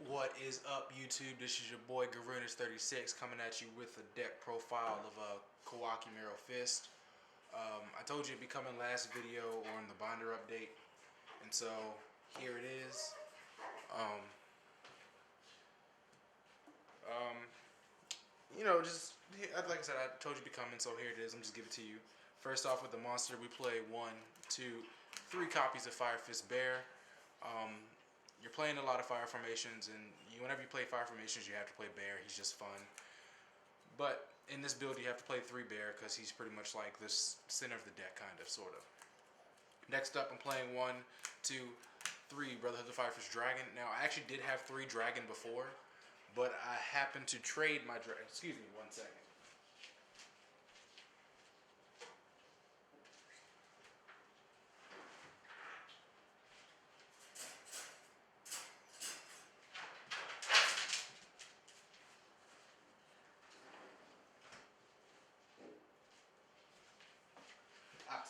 What is up, YouTube? This is your boy Garunas36 coming at you with a deck profile of a Koa'Ki Meiru Fist. I told you it'd be coming last video on the binder update, and so here it is. Um, um, just like I said, I told you it'd be coming, so here it is. I'm just give it to you. First off, with the monster, we play 1, 2, 3 copies of Fire Fist Bear. Um, you're playing a lot of fire formations, and whenever you play fire formations, you have to play bear. He's just fun. But in this build, you have to play 3 bear because he's pretty much like this center of the deck, kind of, sort of. Next up, I'm playing 1, 2, 3 Brotherhood of the Firefist Dragon. Now, I actually did have 3 dragon before, but I happened to trade my dragon. Excuse me, 1 second.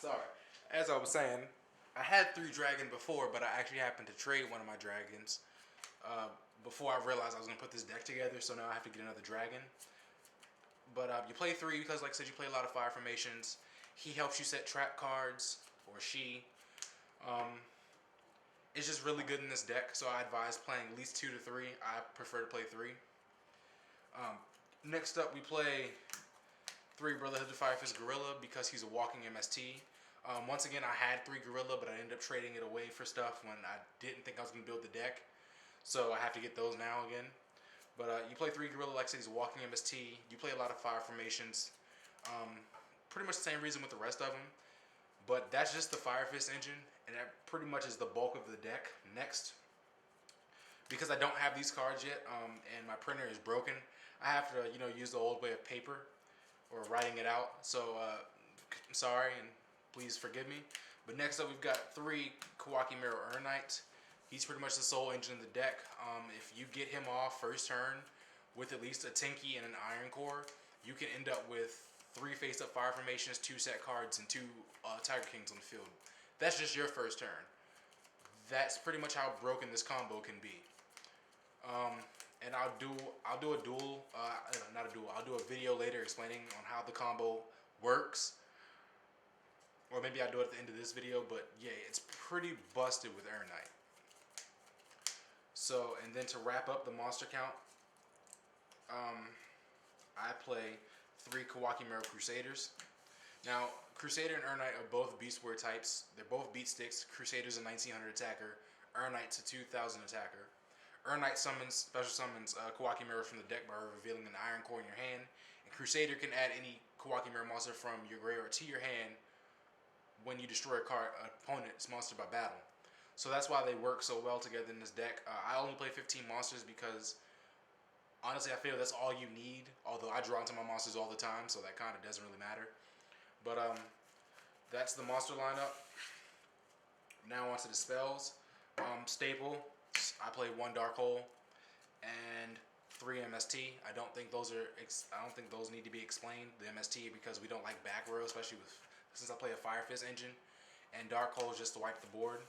Sorry. As I was saying, I had 3 dragon before, but I actually happened to trade one of my dragons before I realized I was going to put this deck together, so now I have to get another dragon. But you play 3 because, like I said, you play a lot of fire formations. He helps you set trap cards, or she. It's just really good in this deck, so I advise playing at least 2 to 3. I prefer to play 3. Next up, we play 3 Brotherhood of the Firefist Gorilla because he's a walking MST. Once again, I had 3 Gorilla, but I ended up trading it away for stuff when I didn't think I was going to build the deck. So I have to get those now again. But you play 3 Gorilla, like I said, he's a walking MST. You play a lot of fire formations. Pretty much the same reason with the rest of them. But that's just the Fire Fist engine, and that pretty much is the bulk of the deck. Next, because I don't have these cards yet, and my printer is broken, I have to, use the old way of paper or writing it out. So I'm sorry, and please forgive me. But next up, we've got 3 Koa'Ki Meiru Knights. He's pretty much the sole engine of the deck. If you get him off first turn with at least a Tinky and an Iron Core, you can end up with 3 face-up fire formations, 2 set cards, and 2 Tiger Kings on the field. That's just your first turn. That's pretty much how broken this combo can be. And I'll do a duel, not a duel. I'll do a video later explaining on how the combo works, or maybe I'll do it at the end of this video. But yeah, it's pretty busted with Knight. So, and then to wrap up the monster count, I play 3 Koa'Ki Meiru Crusaders. Now, Crusader and Knight are both Beast Warrior types. They're both beat sticks. Crusader's a 1900 attacker. Knight's a 2000 attacker. Knight special summons Koa'Ki Meiru from the deck by revealing an Iron Core in your hand. And Crusader can add any Koa'Ki Meiru monster from your graveyard to your hand when you destroy a opponent's monster by battle. So that's why they work so well together in this deck. I only play 15 monsters because, honestly, I feel that's all you need. Although I draw into my monsters all the time, so that kind of doesn't really matter. But that's the monster lineup. Now onto the spells. Staple, I play 1 Dark Hole and 3 MST. I don't think those need to be explained. The MST, because we don't like back row, especially since I play a Fire Fist engine. And Dark Hole is just to wipe the board.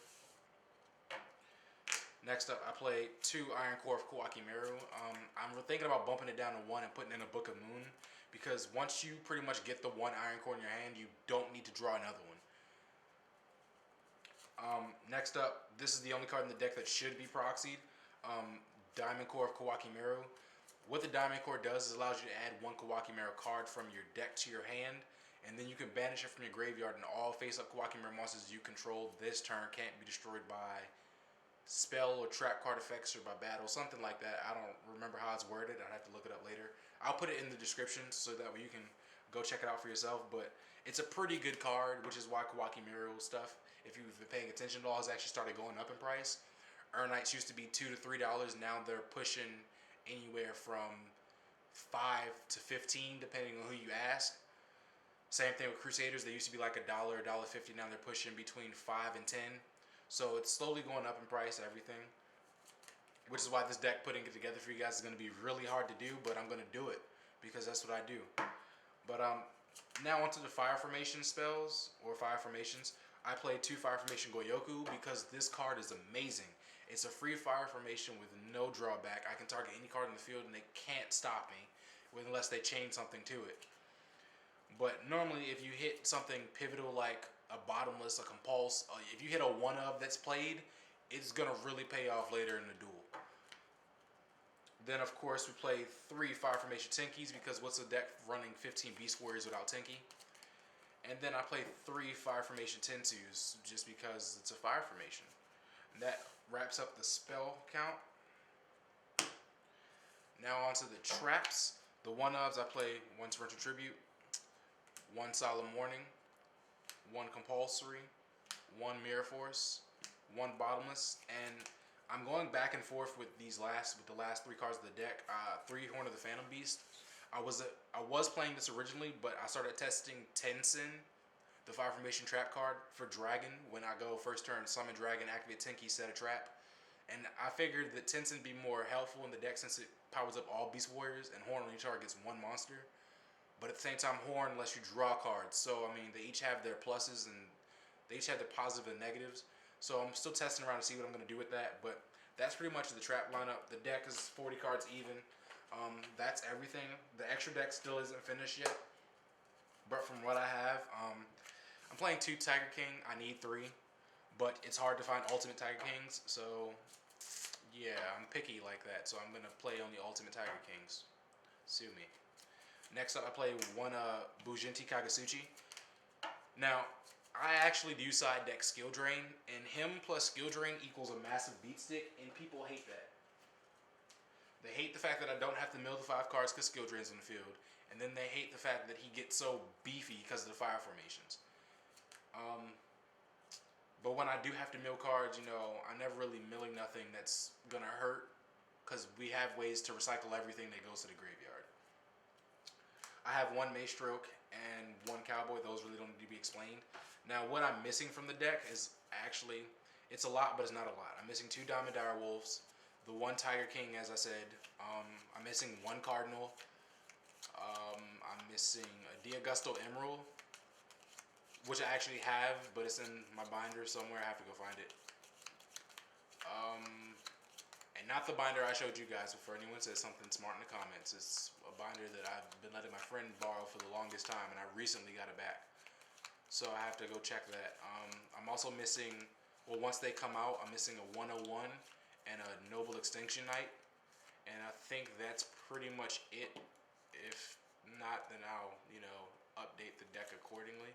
Next up, I play 2 Iron Core of Koa'Ki Meiru. I'm thinking about bumping it down to 1 and putting in a Book of Moon, because once you pretty much get the 1 Iron Core in your hand, you don't need to draw another one. Next up, this is the only card in the deck that should be proxied. Diamond Core of Koa'Ki Meiru. What the Diamond Core does is allows you to add 1 Koa'Ki Meiru card from your deck to your hand, and then you can banish it from your graveyard, and all face-up Koa'Ki Meiru monsters you control this turn can't be destroyed by spell or trap card effects or by battle, something like that. I don't remember how it's worded. I'd have to look it up later. I'll put it in the description so that way you can go check it out for yourself. But it's a pretty good card, which is why Koa'Ki Meiru stuff, if you've been paying attention at all, has actually started going up in price. Knights used to be $2 to $3. Now they're pushing anywhere from $5 to $15, depending on who you ask. Same thing with Crusaders. They used to be like $1, $1.50. Now they're pushing between $5 and $10. So it's slowly going up in price, everything. Which is why this deck, putting it together for you guys, is going to be really hard to do, but I'm going to do it because that's what I do. But now onto the Fire Formation spells, or Fire Formations. I play 2 Fire Formation Goyoku because this card is amazing. It's a free fire formation with no drawback. I can target any card in the field and they can't stop me unless they chain something to it. But normally if you hit something pivotal like a bottomless, a compulse, if you hit a one of that's played, it's going to really pay off later in the duel. Then of course we play 3 fire formation Tinkies because what's a deck running 15 Beast Warriors without Tinky? And then I play 3 fire formation Tensus just because it's a fire formation. And that wraps up the spell count. Now onto the traps. The one ofs I play 1 Torrential Tribute, 1 Solemn Warning, 1 Compulsory, 1 Mirror Force, 1 Bottomless, and I'm going back and forth with the last 3 cards of the deck. 3 Horn of the Phantom Beast. I was playing this originally, but I started testing Tensin, the fire formation trap card for Dragon. When I go first turn, summon Dragon, activate Tinky, set a trap. And I figured that Tensin would be more helpful in the deck since it powers up all Beast Warriors, and Horn only targets 1 monster. But at the same time, Horn lets you draw cards. So, I mean, they each have their pluses and they each have their positive and negatives. So I'm still testing around to see what I'm going to do with that. But that's pretty much the trap lineup. The deck is 40 cards even. That's everything. The extra deck still isn't finished yet. But from what I have, I'm playing 2 Tiger King. I need 3. But it's hard to find Ultimate Tiger Kings. So, yeah, I'm picky like that. So I'm going to play only Ultimate Tiger Kings. Sue me. Next up, I play 1 Bujinti Kagasuchi. Now, I actually do side deck Skill Drain, and him plus Skill Drain equals a massive beat stick, and people hate that. They hate the fact that I don't have to mill the 5 cards because Skill Drain's in the field, and then they hate the fact that he gets so beefy because of the fire formations. But when I do have to mill cards, you know, I'm never really milling nothing that's gonna hurt, because we have ways to recycle everything that goes to the graveyard. I have 1 Maestroke and 1 Cowboy. Those really don't need to be explained. Now, what I'm missing from the deck is actually, it's a lot, but it's not a lot. I'm missing 2 Diamond Dire Wolves, the 1 Tiger King, as I said. I'm missing 1 Cardinal. I'm missing a D'Augusto Emerald, which I actually have, but it's in my binder somewhere. I have to go find it. And not the binder I showed you guys. If anyone says something smart in the comments, it's a binder that I've been letting my friend borrow for the longest time, and I recently got it back. So I have to go check that. I'm also missing, well, once they come out, I'm missing a 101 and a Noble Extinction Knight. And I think that's pretty much it. If not, then I'll, you know, update the deck accordingly.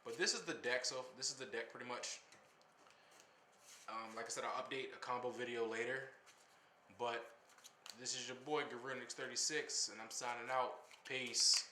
But this is the deck, so this is the deck pretty much. Like I said, I'll update a combo video later. But this is your boy, Garunix36, and I'm signing out. Peace.